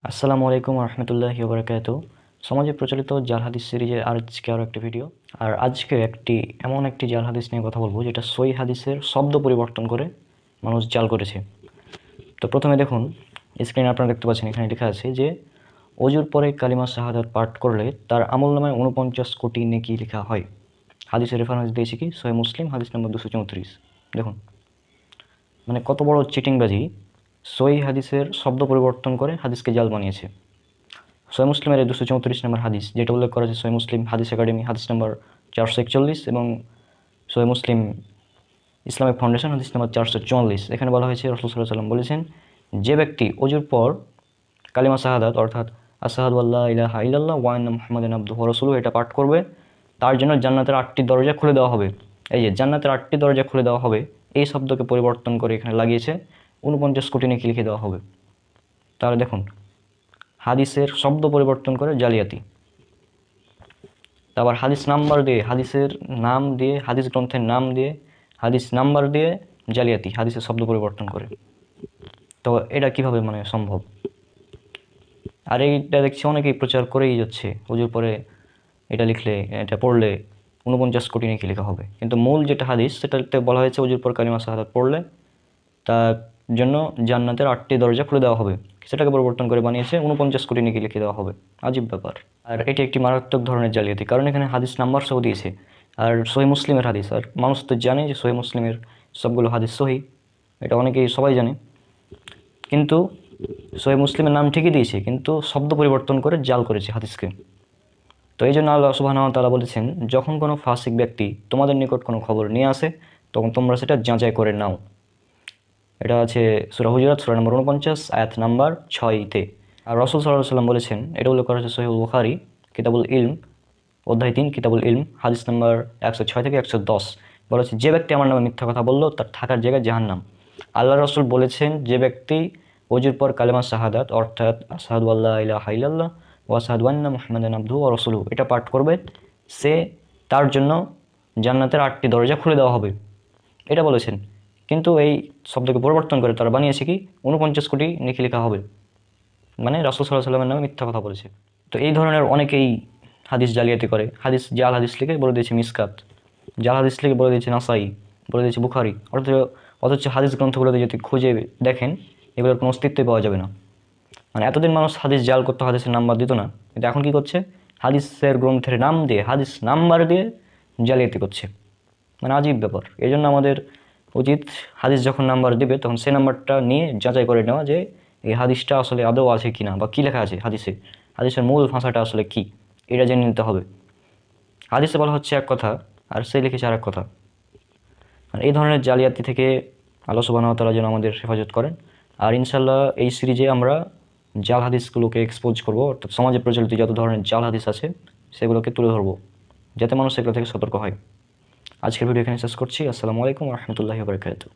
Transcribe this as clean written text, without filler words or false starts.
আসসালামু আলাইকুম রহমতুল্লাহি ওবরাকাতু। সমাজে প্রচলিত জাল হাদিস সিরিজের আজকে আরও একটি ভিডিও। আর আজকে এমন একটি জাল হাদিস নিয়ে কথা বলবো যেটা সই হাদিসের শব্দ পরিবর্তন করে মানুষ জাল করেছে। তো প্রথমে দেখুন, স্ক্রিনে আপনারা দেখতে পাচ্ছেন, এখানে লেখা আছে যে অজুর পরে কালিমা শাহাদাত পাঠ করলে তার আমলনামায় 49 কোটি নেকি লেখা হয়। হাদিসের রেফারেন্স দিয়েছি কি সহিহ মুসলিম হাদিস নম্বর 234। দেখুন, মানে কত বড় চিটিংবাজি। সহিহ হাদিসের শব্দ পরিবর্তন করে হাদিসকে জাল বানিয়েছে। সহিহ মুসলিমের 234 নম্বর হাদিস, যেটা উল্লেখ করা আছে সহিহ মুসলিম হাদিস একাডেমি হাদিস নম্বর 441 এবং সহিহ মুসলিম ইসলামিক ফাউন্ডেশন হাদিস নম্বর 444। এখানে বলা হয়েছে রাসূল সাল্লাল্লাহু আলাইহি ওয়াসাল্লাম বলেছেন, যে ব্যক্তি অজুর পর কালিমা শাহাদাত অর্থাৎ আশহাদু আল্লা ইলাহা ইল্লাল্লাহ ওয়া আন্না মুহাম্মাদান আবদুহু ওয়া রাসূলুহু এটা পাঠ করবে, তার জন্য জান্নাতের 8টি দরজা খুলে দেওয়া হবে। এই যে জান্নাতের 8টি দরজা খুলে দেওয়া হবে, এই শব্দকে পরিবর্তন করে এখানে লাগিয়েছে 49 কোটি নেকি লিখে দেওয়া হবে। তাহলে দেখুন, হাদিসের শব্দ পরিবর্তন করে জালিয়াতি। তারপর হাদিস নাম্বার দিয়ে, হাদিসের নাম দিয়ে, হাদিস গ্রন্থের নাম দিয়ে, হাদিস নাম্বার দিয়ে জালিয়াতি, হাদিসের শব্দ পরিবর্তন করে। তো এটা কিভাবে সম্ভব? আর এইটা দেখছি অনেকেই প্রচার করেই যাচ্ছে, হুজুর পরে এটা লিখলে, এটা পড়লে 49 কোটি নেকি লেখা হবে। কিন্তু মূল যেটা হাদিস সেটাতে বলা হয়েছে হুজুর পর কালিমা শাহাদাত পড়লে তার জন্য জান্নাতের 8টি দরজা খুলে দেওয়া হবে। সেটাকে পরিবর্তন করে বানিয়েছে 49 কোটি নেকি লিখে দেওয়া হবে। আজীব ব্যাপার। আর এটি একটি মারাত্মক ধরনের জালিয়াতি, কারণ এখানে হাদিস নাম্বার সহ দিয়েছে। আর সহিহ মুসলিমের হাদিস, আর মানুষ তো জানে যে সহিহ মুসলিমের সবগুলো হাদিস সহি, এটা অনেকেই সবাই জানে। কিন্তু সহিহ মুসলিমের নাম ঠিকই দিয়েছে, কিন্তু শব্দ পরিবর্তন করে জাল করেছে হাদিসকে। তো এই জন্য আল্লাহ সুবহানাহু ওয়া তাআলা বলেছেন, যখন কোনো ফাসিক ব্যক্তি তোমাদের নিকট কোনো খবর নিয়ে আসে তখন তোমরা সেটা যাচাই করে নাও। এটা আছে সূরা হুজুরাত সূরা নম্বর 49 আয়াত নাম্বার 6-তে। আর রাসূল সাল্লাল্লাহু আলাইহি ওয়াসাল্লাম বলেছেন, এটা উল্লেখ করা হয়েছে সহিহ বুখারী কিতাবুল ইলম অধ্যায় 3 কিতাবুল ইলম হাদিস নাম্বার 106 থেকে 110। বলা হচ্ছে, যে ব্যক্তি আমার নামে মিথ্যা কথা বলল তার থাকার জায়গা জাহান্নাম। আল্লাহ রাসূল বলেছেন, যে ব্যক্তি ওযুর পর কালেমা শাহাদাত অর্থাৎ আশহাদু আল্লা ইলাহা ইল্লাল্লাহ ওয়া আশহাদু আন্না মুহাম্মাদান আবদুহু ওয়া রাসূলুহু এটা পাঠ করবে, তার জন্য জান্নাতের 8টি দরজা খুলে দেওয়া হবে, এটা বলেছেন। কিন্তু এই শব্দকে পরিবর্তন করে তারা বানিয়েছে কি 49 কোটি নেকি লেখা হবে। মানে রাসূল সাল্লাল্লাহু আলাইহি ওয়াসাল্লামের নামে মিথ্যা কথা বলেছে। তো এই ধরনের অনেকেই হাদিস জালিয়াতি করে। জাল হাদিস লিখে বলে দিয়েছে মিসকাত, জাল হাদিস লিখে বলে দিয়েছে নাসাই, বলে দিয়েছে বুখারী। অথচ হাদিস গ্রন্থগুলোতে যদি খুঁজে দেখেন, এগুলোর কোনো অস্তিত্বই পাওয়া যাবে না। মানে এতদিন মানুষ হাদিস জাল করতে, হাদিসের নাম্বার দিত না, কিন্তু এখন কি করছে, হাদিসের গ্রন্থের নাম দিয়ে, হাদিস নাম্বার দিয়ে জালিয়াতি করছে। মানে আজীব ব্যাপার। এই জন্য আমাদের উচিত, হাদিস যখন নাম্বার দিবে তখন সেই নাম্বারটা নিয়ে যাচাই করে নেওয়া যে এই হাদিসটা আসলে আদৌ আছে কি না, বা কী লেখা আছে হাদিসে, হাদিসের মূল ভাষাটা আসলে কি, এটা জেনে নিতে হবে। হাদিসে বলা হচ্ছে এক কথা আর সে লিখেছে আর এক কথা। আর এই ধরনের জালিয়াতি থেকে আল্লাহ সুবহানাহু ওয়া তাআলা যেন আমাদের হেফাজত করেন। আর ইনশাল্লাহ এই সিরিজে আমরা জাল হাদিসগুলোকে এক্সপোজ করবো, অর্থাৎ সমাজে প্রচলিত যত ধরনের জাল হাদিস আছে সেগুলোকে তুলে ধরবো, যাতে মানুষ সেগুলো থেকে সতর্ক হয়। আজকের ভিডিও এখানে শেষ করছি। আসসালামু আলাইকুম ওয়া রাহমাতুল্লাহি ওয়া বারাকাতুহু।